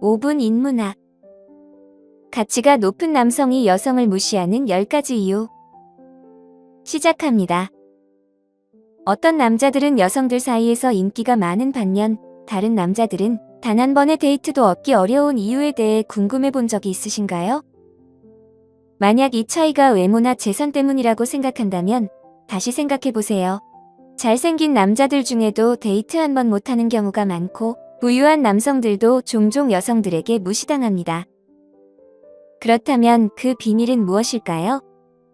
5분 인문학. 가치가 높은 남성이 여성을 무시하는 10가지 이유. 시작합니다. 어떤 남자들은 여성들 사이에서 인기가 많은 반면 다른 남자들은 단 한 번의 데이트도 얻기 어려운 이유에 대해 궁금해 본 적이 있으신가요? 만약 이 차이가 외모나 재산 때문이라고 생각한다면 다시 생각해 보세요. 잘생긴 남자들 중에도 데이트 한 번 못하는 경우가 많고 부유한 남성들도 종종 여성들에게 무시당합니다. 그렇다면 그 비밀은 무엇일까요?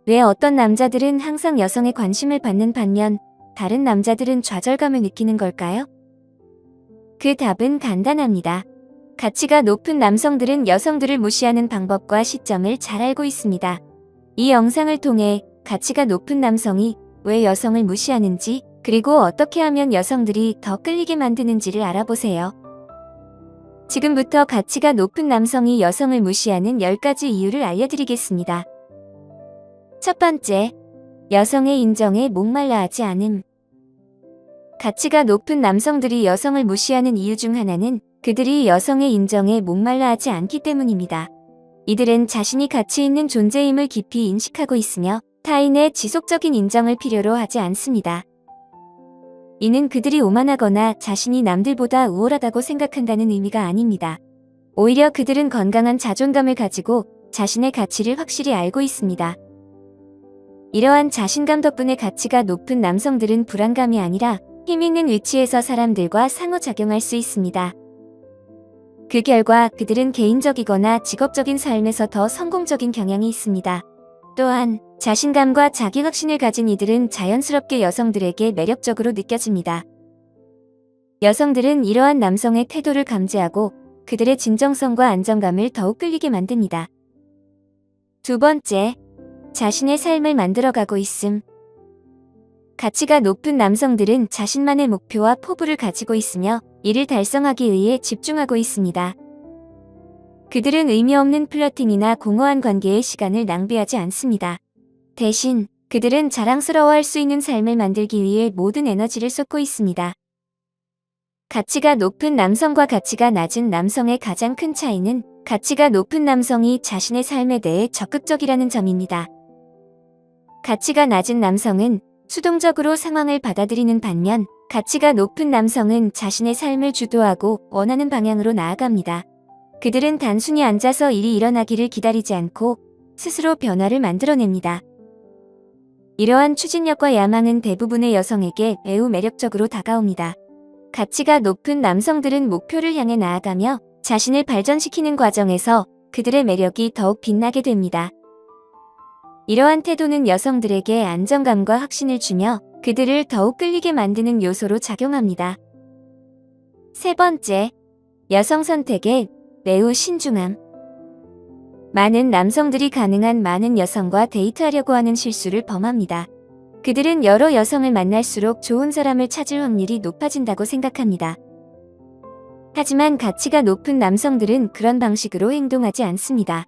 왜 어떤 남자들은 항상 여성의 관심을 받는 반면 다른 남자들은 좌절감을 느끼는 걸까요? 그 답은 간단합니다. 가치가 높은 남성들은 여성들을 무시하는 방법과 시점을 잘 알고 있습니다. 이 영상을 통해 가치가 높은 남성이 왜 여성을 무시하는지, 그리고 어떻게 하면 여성들이 더 끌리게 만드는지를 알아보세요. 지금부터 가치가 높은 남성이 여성을 무시하는 10가지 이유를 알려드리겠습니다. 첫 번째, 여성의 인정에 목말라 하지 않음. 가치가 높은 남성들이 여성을 무시하는 이유 중 하나는 그들이 여성의 인정에 목말라 하지 않기 때문입니다. 이들은 자신이 가치 있는 존재임을 깊이 인식하고 있으며 타인의 지속적인 인정을 필요로 하지 않습니다. 이는 그들이 오만하거나 자신이 남들보다 우월하다고 생각한다는 의미가 아닙니다. 오히려 그들은 건강한 자존감을 가지고 자신의 가치를 확실히 알고 있습니다. 이러한 자신감 덕분에 가치가 높은 남성들은 불안감이 아니라 힘있는 위치에서 사람들과 상호작용할 수 있습니다. 그 결과 그들은 개인적이거나 직업적인 삶에서 더 성공적인 경향이 있습니다. 또한 자신감과 자기 확신을 가진 이들은 자연스럽게 여성들에게 매력적으로 느껴집니다. 여성들은 이러한 남성의 태도를 감지하고 그들의 진정성과 안정감을 더욱 끌리게 만듭니다. 두 번째, 자신의 삶을 만들어가고 있음. 가치가 높은 남성들은 자신만의 목표와 포부를 가지고 있으며 이를 달성하기 위해 집중하고 있습니다. 그들은 의미 없는 플러팅이나 공허한 관계에 시간을 낭비하지 않습니다. 대신 그들은 자랑스러워할 수 있는 삶을 만들기 위해 모든 에너지를 쏟고 있습니다. 가치가 높은 남성과 가치가 낮은 남성의 가장 큰 차이는 가치가 높은 남성이 자신의 삶에 대해 적극적이라는 점입니다. 가치가 낮은 남성은 수동적으로 상황을 받아들이는 반면 가치가 높은 남성은 자신의 삶을 주도하고 원하는 방향으로 나아갑니다. 그들은 단순히 앉아서 일이 일어나기를 기다리지 않고 스스로 변화를 만들어냅니다. 이러한 추진력과 야망은 대부분의 여성에게 매우 매력적으로 다가옵니다. 가치가 높은 남성들은 목표를 향해 나아가며 자신을 발전시키는 과정에서 그들의 매력이 더욱 빛나게 됩니다. 이러한 태도는 여성들에게 안정감과 확신을 주며 그들을 더욱 끌리게 만드는 요소로 작용합니다. 세 번째, 여성 선택에 매우 신중함. 많은 남성들이 가능한 많은 여성과 데이트하려고 하는 실수를 범합니다. 그들은 여러 여성을 만날수록 좋은 사람을 찾을 확률이 높아진다고 생각합니다. 하지만 가치가 높은 남성들은 그런 방식으로 행동하지 않습니다.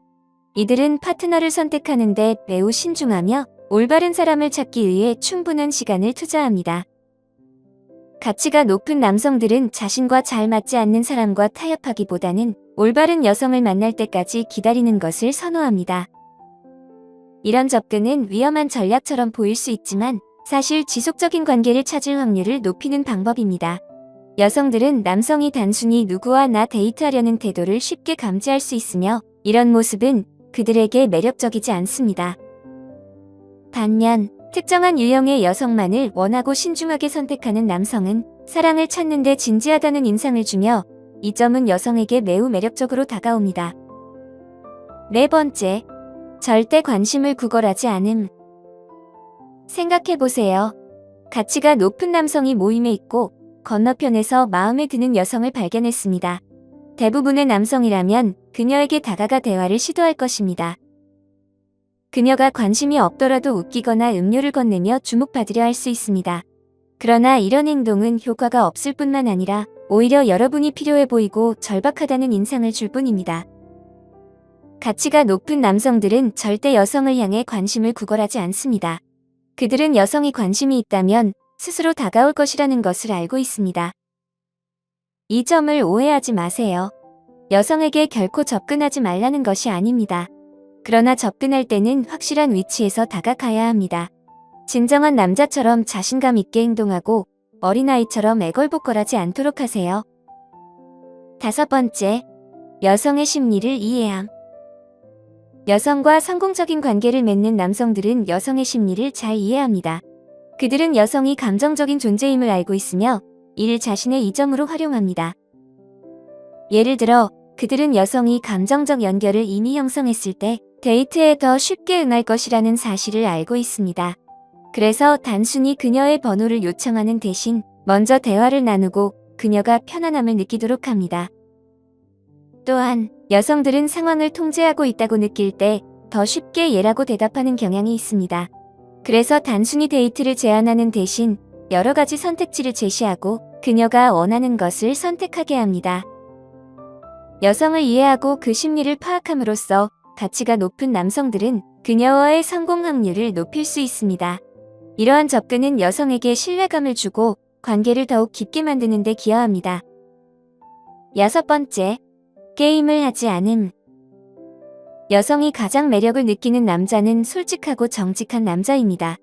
이들은 파트너를 선택하는데 매우 신중하며 올바른 사람을 찾기 위해 충분한 시간을 투자합니다. 가치가 높은 남성들은 자신과 잘 맞지 않는 사람과 타협하기보다는 올바른 여성을 만날 때까지 기다리는 것을 선호합니다. 이런 접근은 위험한 전략처럼 보일 수 있지만 사실 지속적인 관계를 찾을 확률을 높이는 방법입니다. 여성들은 남성이 단순히 누구와 나 데이트하려는 태도를 쉽게 감지할 수 있으며 이런 모습은 그들에게 매력적이지 않습니다. 반면 특정한 유형의 여성만을 원하고 신중하게 선택하는 남성은 사랑을 찾는 데 진지하다는 인상을 주며 이 점은 여성에게 매우 매력적으로 다가옵니다. 네 번째, 절대 관심을 구걸하지 않음. 생각해보세요. 가치가 높은 남성이 모임에 있고 건너편에서 마음에 드는 여성을 발견했습니다. 대부분의 남성이라면 그녀에게 다가가 대화를 시도할 것입니다. 그녀가 관심이 없더라도 웃기거나 음료를 건네며 주목받으려 할 수 있습니다. 그러나 이런 행동은 효과가 없을 뿐만 아니라 오히려 여러분이 필요해 보이고 절박하다는 인상을 줄 뿐입니다. 가치가 높은 남성들은 절대 여성을 향해 관심을 구걸하지 않습니다. 그들은 여성이 관심이 있다면 스스로 다가올 것이라는 것을 알고 있습니다. 이 점을 오해하지 마세요. 여성에게 결코 접근하지 말라는 것이 아닙니다. 그러나 접근할 때는 확실한 위치에서 다가가야 합니다. 진정한 남자처럼 자신감 있게 행동하고 어린아이처럼 애걸복걸하지 않도록 하세요. 5번째, 여성의 심리를 이해함. 여성과 성공적인 관계를 맺는 남성들은 여성의 심리를 잘 이해합니다. 그들은 여성이 감정적인 존재임을 알고 있으며 이를 자신의 이점으로 활용합니다. 예를 들어, 그들은 여성이 감정적 연결을 이미 형성했을 때 데이트에 더 쉽게 응할 것이라는 사실을 알고 있습니다. 그래서 단순히 그녀의 번호를 요청하는 대신 먼저 대화를 나누고 그녀가 편안함을 느끼도록 합니다. 또한 여성들은 상황을 통제하고 있다고 느낄 때 더 쉽게 예라고 대답하는 경향이 있습니다. 그래서 단순히 데이트를 제안하는 대신 여러 가지 선택지를 제시하고 그녀가 원하는 것을 선택하게 합니다. 여성을 이해하고 그 심리를 파악함으로써 가치가 높은 남성들은 그녀와의 성공 확률을 높일 수 있습니다. 이러한 접근은 여성에게 신뢰감을 주고 관계를 더욱 깊게 만드는 데 기여합니다. 6번째, 게임을 하지 않음. 여성이 가장 매력을 느끼는 남자는 솔직하고 정직한 남자입니다.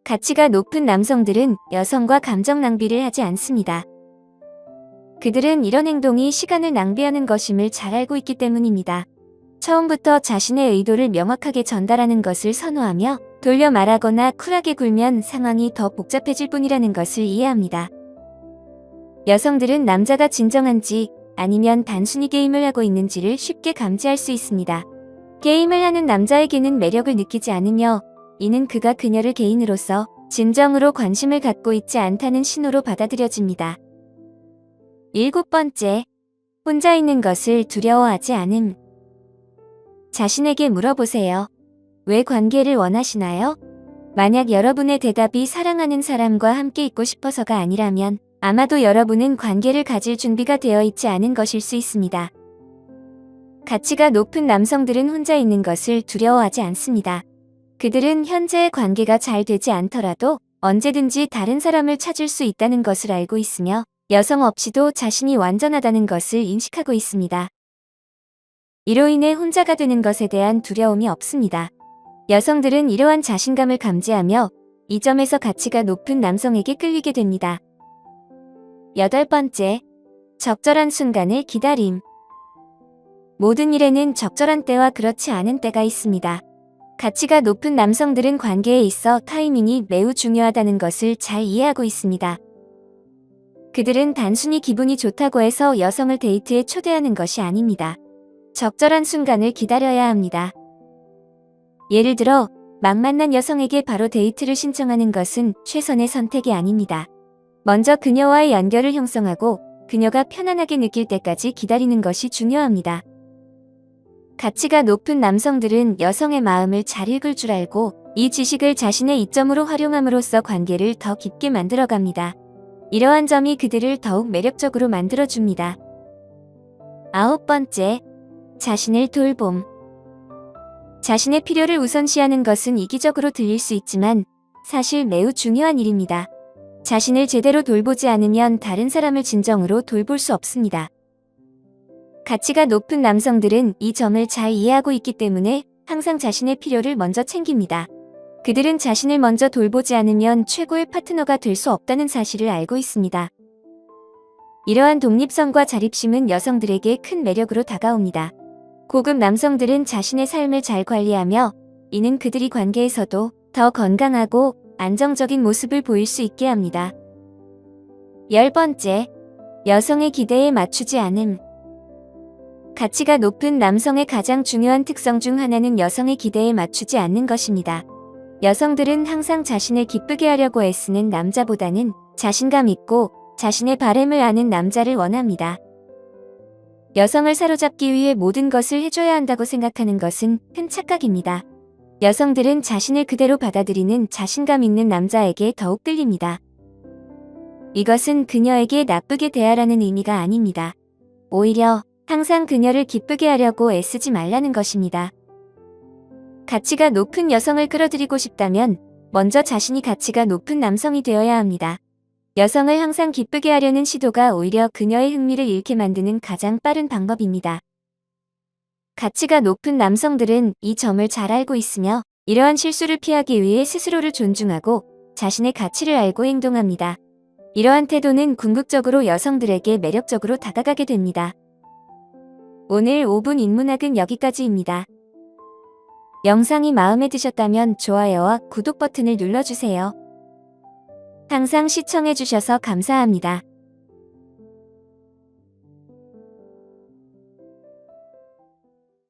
가치가 높은 남성들은 여성과 감정 낭비를 하지 않습니다. 그들은 이런 행동이 시간을 낭비하는 것임을 잘 알고 있기 때문입니다. 처음부터 자신의 의도를 명확하게 전달하는 것을 선호하며 돌려 말하거나 쿨하게 굴면 상황이 더 복잡해질 뿐이라는 것을 이해합니다. 여성들은 남자가 진정한지 아니면 단순히 게임을 하고 있는지를 쉽게 감지할 수 있습니다. 게임을 하는 남자에게는 매력을 느끼지 않으며 이는 그가 그녀를 개인으로서 진정으로 관심을 갖고 있지 않다는 신호로 받아들여집니다. 7번째, 혼자 있는 것을 두려워하지 않음. 자신에게 물어보세요. 왜 관계를 원하시나요? 만약 여러분의 대답이 사랑하는 사람과 함께 있고 싶어서가 아니라면 아마도 여러분은 관계를 가질 준비가 되어 있지 않은 것일 수 있습니다. 가치가 높은 남성들은 혼자 있는 것을 두려워하지 않습니다. 그들은 현재의 관계가 잘 되지 않더라도 언제든지 다른 사람을 찾을 수 있다는 것을 알고 있으며 여성 없이도 자신이 완전하다는 것을 인식하고 있습니다. 이로 인해 혼자가 되는 것에 대한 두려움이 없습니다. 여성들은 이러한 자신감을 감지하며 이 점에서 가치가 높은 남성에게 끌리게 됩니다. 8번째, 적절한 순간을 기다림. 모든 일에는 적절한 때와 그렇지 않은 때가 있습니다. 가치가 높은 남성들은 관계에 있어 타이밍이 매우 중요하다는 것을 잘 이해하고 있습니다. 그들은 단순히 기분이 좋다고 해서 여성을 데이트에 초대하는 것이 아닙니다. 적절한 순간을 기다려야 합니다. 예를 들어, 막 만난 여성에게 바로 데이트를 신청하는 것은 최선의 선택이 아닙니다. 먼저 그녀와의 연결을 형성하고 그녀가 편안하게 느낄 때까지 기다리는 것이 중요합니다. 가치가 높은 남성들은 여성의 마음을 잘 읽을 줄 알고 이 지식을 자신의 이점으로 활용함으로써 관계를 더 깊게 만들어갑니다. 이러한 점이 그들을 더욱 매력적으로 만들어줍니다. 9번째, 자신을 돌봄. 자신의 필요를 우선시하는 것은 이기적으로 들릴 수 있지만 사실 매우 중요한 일입니다. 자신을 제대로 돌보지 않으면 다른 사람을 진정으로 돌볼 수 없습니다. 가치가 높은 남성들은 이 점을 잘 이해하고 있기 때문에 항상 자신의 필요를 먼저 챙깁니다. 그들은 자신을 먼저 돌보지 않으면 최고의 파트너가 될 수 없다는 사실을 알고 있습니다. 이러한 독립성과 자립심은 여성들에게 큰 매력으로 다가옵니다. 고급 남성들은 자신의 삶을 잘 관리하며 이는 그들이 관계에서도 더 건강하고 안정적인 모습을 보일 수 있게 합니다. 10번째, 여성의 기대에 맞추지 않음. 가치가 높은 남성의 가장 중요한 특성 중 하나는 여성의 기대에 맞추지 않는 것입니다. 여성들은 항상 자신을 기쁘게 하려고 애쓰는 남자보다는 자신감 있고 자신의 바램을 아는 남자를 원합니다. 여성을 사로잡기 위해 모든 것을 해줘야 한다고 생각하는 것은 큰 착각입니다. 여성들은 자신을 그대로 받아들이는 자신감 있는 남자에게 더욱 끌립니다. 이것은 그녀에게 나쁘게 대하라는 의미가 아닙니다. 오히려 항상 그녀를 기쁘게 하려고 애쓰지 말라는 것입니다. 가치가 높은 여성을 끌어들이고 싶다면 먼저 자신이 가치가 높은 남성이 되어야 합니다. 여성을 항상 기쁘게 하려는 시도가 오히려 그녀의 흥미를 잃게 만드는 가장 빠른 방법입니다. 가치가 높은 남성들은 이 점을 잘 알고 있으며 이러한 실수를 피하기 위해 스스로를 존중하고 자신의 가치를 알고 행동합니다. 이러한 태도는 궁극적으로 여성들에게 매력적으로 다가가게 됩니다. 오늘 5분 인문학은 여기까지입니다. 영상이 마음에 드셨다면 좋아요와 구독 버튼을 눌러주세요. 항상 시청해주셔서 감사합니다.